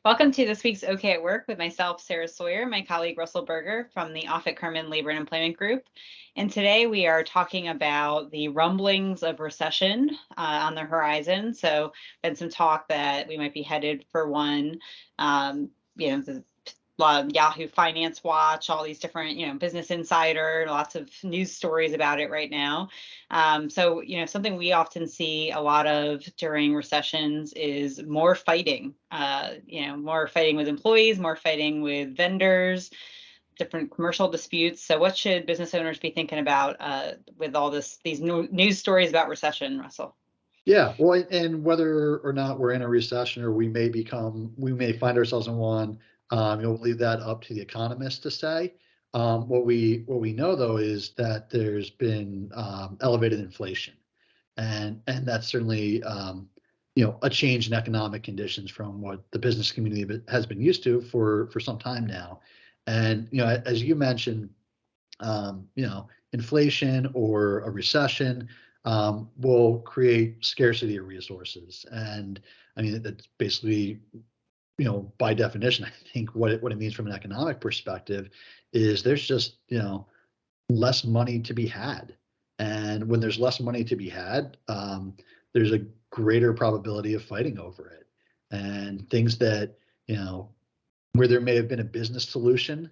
Welcome to this week's OK at Work with myself, Sarah Sawyer, and my colleague Russell Berger from the Offit Kurman Labor and Employment Group. And today we are talking about the rumblings of recession on the horizon. So, been some talk that we might be headed for one. The Yahoo Finance Watch, all these different, Business Insider, lots of news stories about it right now. Something we often see a lot of during recessions is more fighting, more fighting with employees, more fighting with vendors, different commercial disputes. So what should business owners be thinking about with all these news stories about recession, Russell? Yeah, well, and whether or not we're in a recession or we may find ourselves in one, we'll leave that up to the economists to say. What we know though is that there's been elevated inflation, and that's certainly a change in economic conditions from what the business community has been used to for some time now. And as you mentioned, inflation or a recession will create scarcity of resources. And I mean, that's basically, by definition, I think what it means from an economic perspective is there's just, less money to be had. And when there's less money to be had, there's a greater probability of fighting over it. And things that, where there may have been a business solution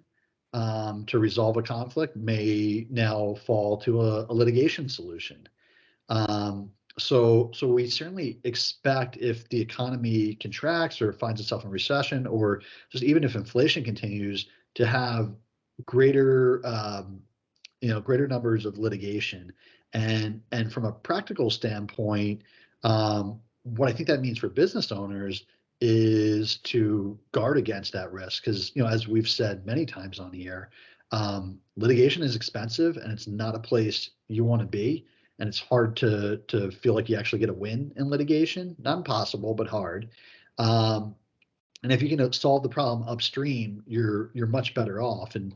to resolve a conflict may now fall to a litigation solution. So we certainly expect if the economy contracts or finds itself in recession, or just even if inflation continues, to have greater greater numbers of litigation. And from a practical standpoint, what I think that means for business owners is to guard against that risk because as we've said many times on here, litigation is expensive and it's not a place you want to be, and it's hard to feel like you actually get a win in litigation. Not impossible, but hard. And if you can solve the problem upstream, you're much better off. And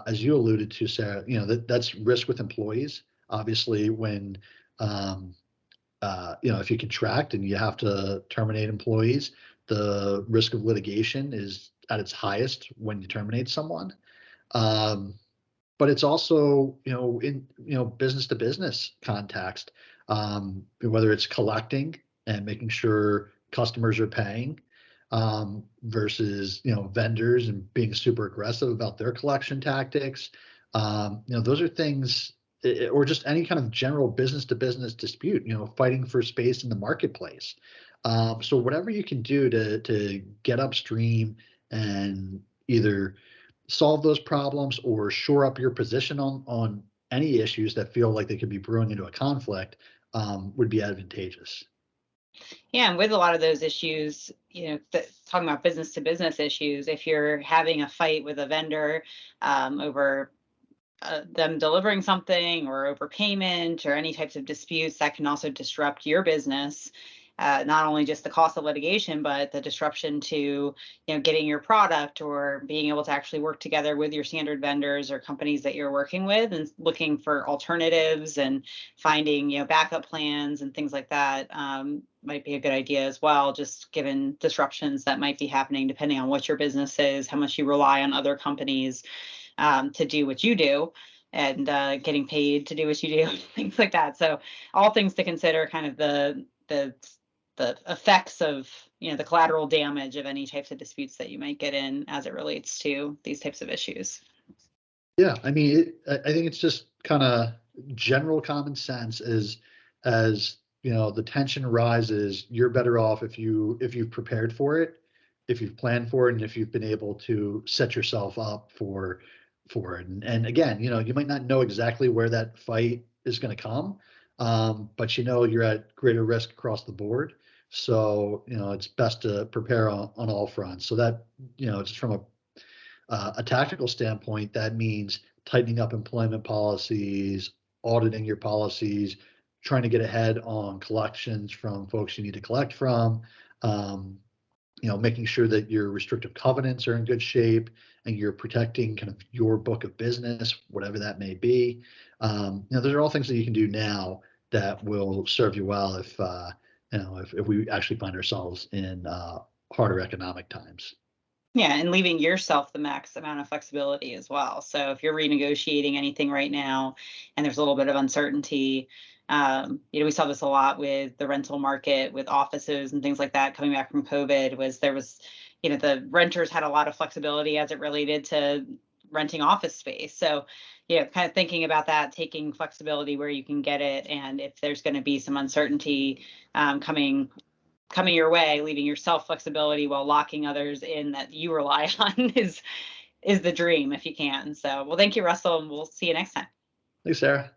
as you alluded to, Sarah, that's risk with employees. Obviously, when if you contract and you have to terminate employees, the risk of litigation is at its highest when you terminate someone. Um, but it's also, in business to business context, whether it's collecting and making sure customers are paying, versus vendors and being super aggressive about their collection tactics. Those are things, or just any kind of general business to business dispute. Fighting for space in the marketplace. So whatever you can do to get upstream and either solve those problems or shore up your position on any issues that feel like they could be brewing into a conflict, would be advantageous. Yeah, and with a lot of those issues, talking about business to business issues, if you're having a fight with a vendor over them delivering something or overpayment or any types of disputes, that can also disrupt your business. Not only just the cost of litigation, but the disruption to getting your product or being able to actually work together with your standard vendors or companies that you're working with, and looking for alternatives and finding backup plans and things like that. Might be a good idea as well, just given disruptions that might be happening depending on what your business is, how much you rely on other companies to do what you do, and getting paid to do what you do, things like that. So all things to consider, kind of the effects of the collateral damage of any types of disputes that you might get in as it relates to these types of issues. Yeah, I mean, I think it's just kind of general common sense. As the tension rises, you're better off if you've prepared for it, if you've planned for it, and if you've been able to set yourself up for it. And again, you might not know exactly where that fight is going to come, but you're at greater risk across the board. So it's best to prepare on all fronts. So that just from a tactical standpoint, that means tightening up employment policies, auditing your policies, trying to get ahead on collections from folks you need to collect from, um, making sure that your restrictive covenants are in good shape and you're protecting kind of your book of business, whatever that may be. Those are all things that you can do now that will serve you well if we actually find ourselves in harder economic times. Yeah, and leaving yourself the max amount of flexibility as well. So if you're renegotiating anything right now and there's a little bit of uncertainty, we saw this a lot with the rental market, with offices and things like that coming back from COVID, the renters had a lot of flexibility as it related to renting office space. So, kind of thinking about that, taking flexibility where you can get it. And if there's going to be some uncertainty coming your way, leaving yourself flexibility while locking others in that you rely on is the dream if you can. So, well, thank you, Russell, and we'll see you next time. Thanks, Sarah.